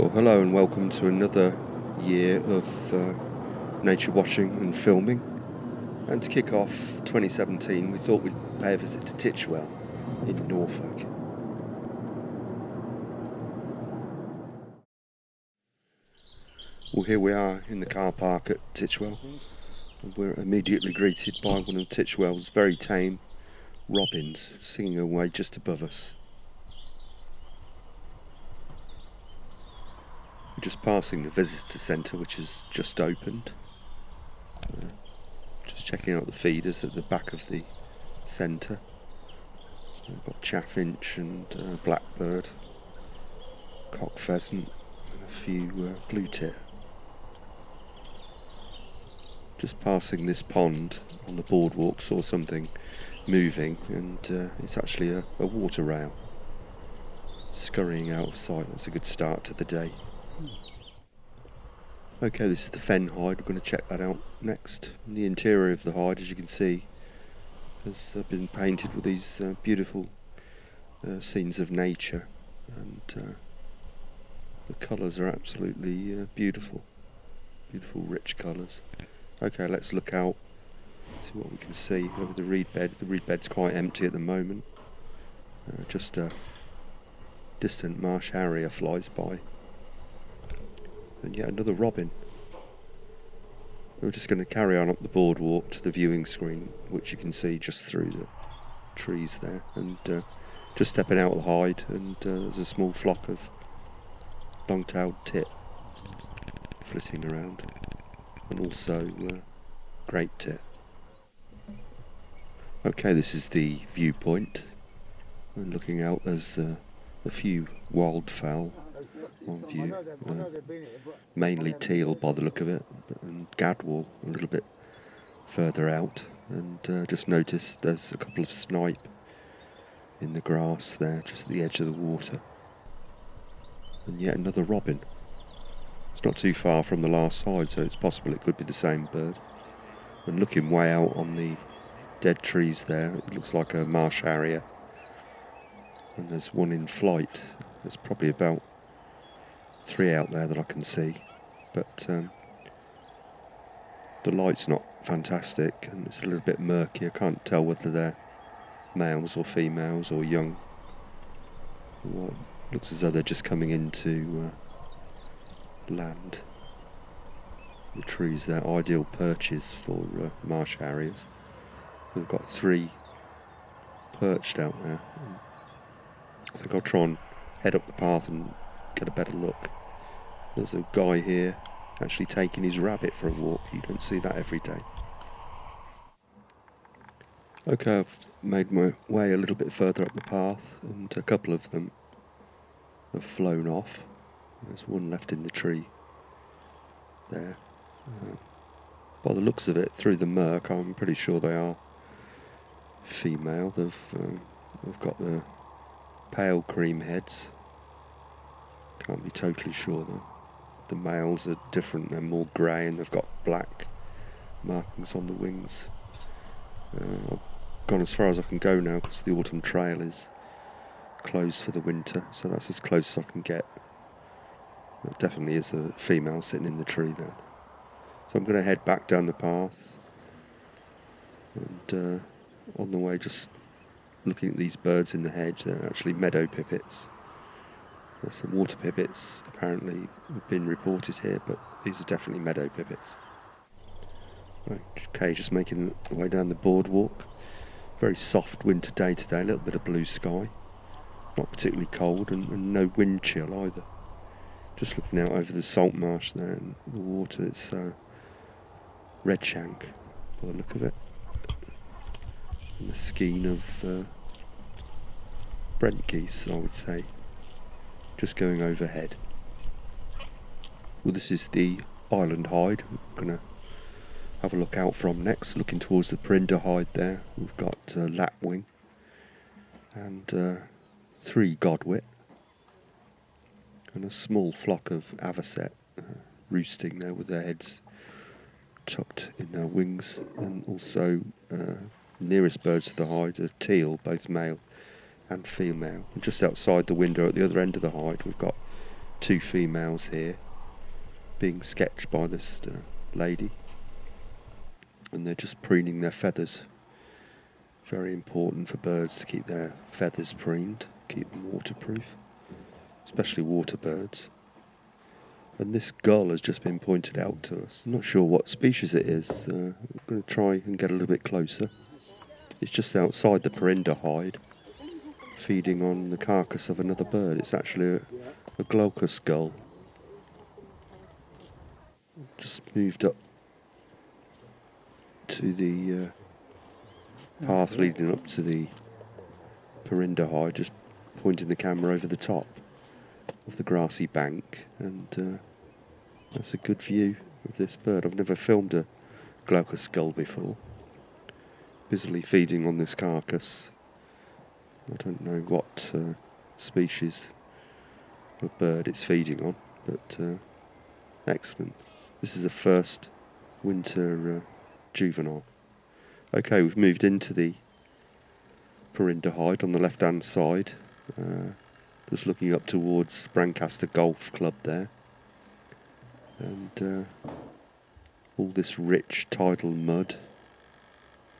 Well, hello and welcome to another year of nature watching and filming. And to kick off 2017, we thought we'd pay a visit to Titchwell in Norfolk. Well, here we are in the car park at Titchwell, and we're immediately greeted by one of Titchwell's very tame robins singing away just above us. We're just passing the visitor centre, which has just opened. Just checking out the feeders at the back of the centre. We've got chaffinch and blackbird, cock pheasant and a few blue tit. Just passing this pond on the boardwalk, saw something moving, and it's actually a water rail scurrying out of sight. That's a good start to the day. Okay, this is the Fen Hide. We're going to check that out next. And the interior of the hide, as you can see, has been painted with these beautiful scenes of nature, and the colours are absolutely beautiful rich colours. Okay, let's look out, see what we can see over the reed bed. The reed bed's quite empty at the moment, just a distant marsh harrier flies by, and yet another robin. We're just going to carry on up the boardwalk to the viewing screen, which you can see just through the trees there, and just stepping out of the hide, and there's a small flock of long-tailed tit flitting around, and also great tit. Okay, this is the viewpoint, and looking out there's a few wildfowl on view, mainly teal by the look of it, and gadwall a little bit further out, and just noticed there's a couple of snipe in the grass there just at the edge of the water, and yet another robin. It's not too far from the last hide, so it's possible it could be the same bird. And looking way out on the dead trees there, it looks like a marsh harrier, and there's one in flight. There's probably about 3 out there that I can see, but the light's not fantastic and it's a little bit murky. I can't tell whether they're males or females or young. Well, looks as though they're just coming into land. The trees, they're ideal perches for marsh harriers. We've got 3 perched out there. I think I'll try and head up the path and get a better look. There's a guy here actually taking his rabbit for a walk. You don't see that every day. Okay, I've made my way a little bit further up the path, and a couple of them have flown off. There's one left in the tree there. By the looks of it, through the murk, I'm pretty sure they are female. They've got the pale cream heads. Can't be totally sure though. The males are different, they're more grey and they've got black markings on the wings. I've gone as far as I can go now because the autumn trail is closed for the winter, so that's as close as I can get. There definitely is a female sitting in the tree there. So I'm going to head back down the path, and on the way just looking at these birds in the hedge. They're actually meadow pipits. There's some water pipits apparently have been reported here, but these are definitely meadow pipits. Okay, just making the way down the boardwalk. Very soft winter day today, a little bit of blue sky. Not particularly cold, and no wind chill either. Just looking out over the salt marsh there, and the water, it's red shank by the look of it. And the skein of Brent geese, I would say, just going overhead. Well, this is the island hide we're going to have a look out from next, looking towards the Perinda hide there. We've got lapwing and 3 godwit and a small flock of avocet roosting there with their heads tucked in their wings, and also nearest birds to the hide are teal, both male and female. And just outside the window at the other end of the hide we've got two females here being sketched by this lady, and they're just preening their feathers. Very important for birds to keep their feathers preened, keep them waterproof, especially water birds. And this gull has just been pointed out to us. I'm not sure what species it is. I'm going to try and get a little bit closer. It's just outside the Fen Hide, feeding on the carcass of another bird. It's actually a Glaucous gull. Just moved up to the path leading up to the Fen Hide, just pointing the camera over the top of the grassy bank, and that's a good view of this bird. I've never filmed a Glaucous gull before, busily feeding on this carcass. I don't know what species of bird it's feeding on, but excellent. This is the first winter juvenile. Okay, we've moved into the Fen Hide on the left hand side, just looking up towards Brancaster Golf Club there, and all this rich tidal mud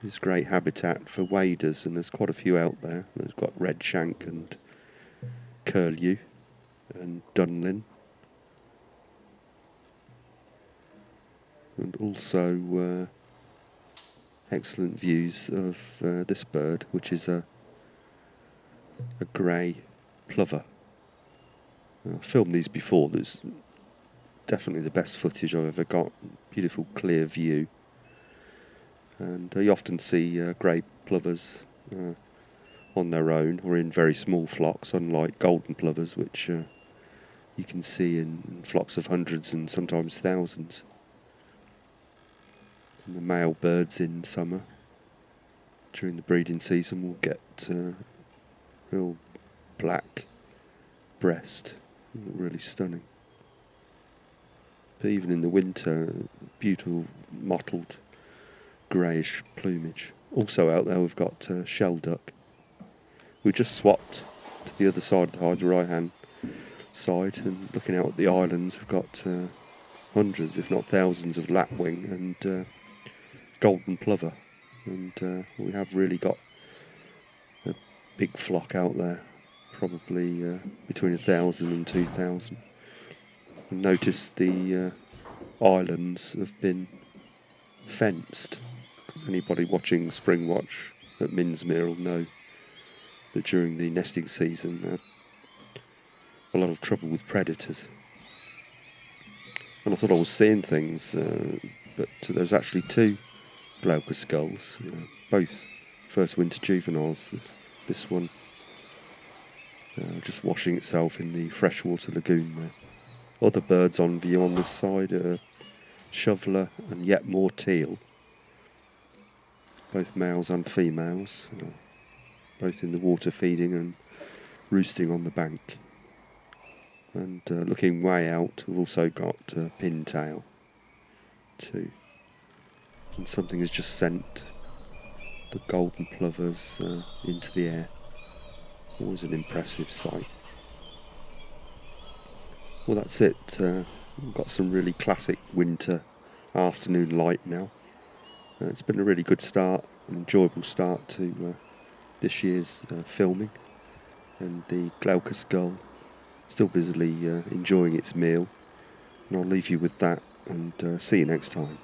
is great habitat for waders, and there's quite a few out there. There's got redshank and curlew and dunlin, and also excellent views of this bird, which is a grey plover. I've filmed these before. There's definitely the best footage I've ever got. Beautiful clear view, and you often see grey plovers on their own or in very small flocks, unlike golden plovers, which you can see in flocks of hundreds and sometimes thousands. And the male birds in summer, during the breeding season, will get real black breast, really stunning. But even in the winter, beautiful mottled greyish plumage. Also out there we've got shelduck. We just swapped to the other side of the hide, the right hand side, and looking out at the islands we've got hundreds if not thousands of lapwing and golden plover, and we have really got a big flock out there, probably between 1,000 and 2,000. Notice the islands have been fenced. Anybody watching Spring Watch at Minsmere will know that during the nesting season a lot of trouble with predators. And I thought I was seeing things, but there's actually two Glaucous gulls, both first winter juveniles. This one just washing itself in the freshwater lagoon there. Other birds on view on this side are shoveler and yet more teal, both males and females, both in the water feeding and roosting on the bank. And looking way out, we've also got pintail too. And something has just sent the golden plovers into the air. Always an impressive sight. Well, that's it. We've got some really classic winter afternoon light now. It's been a really good start, an enjoyable start to this year's filming. And the Glaucous gull still busily enjoying its meal. And I'll leave you with that, and see you next time.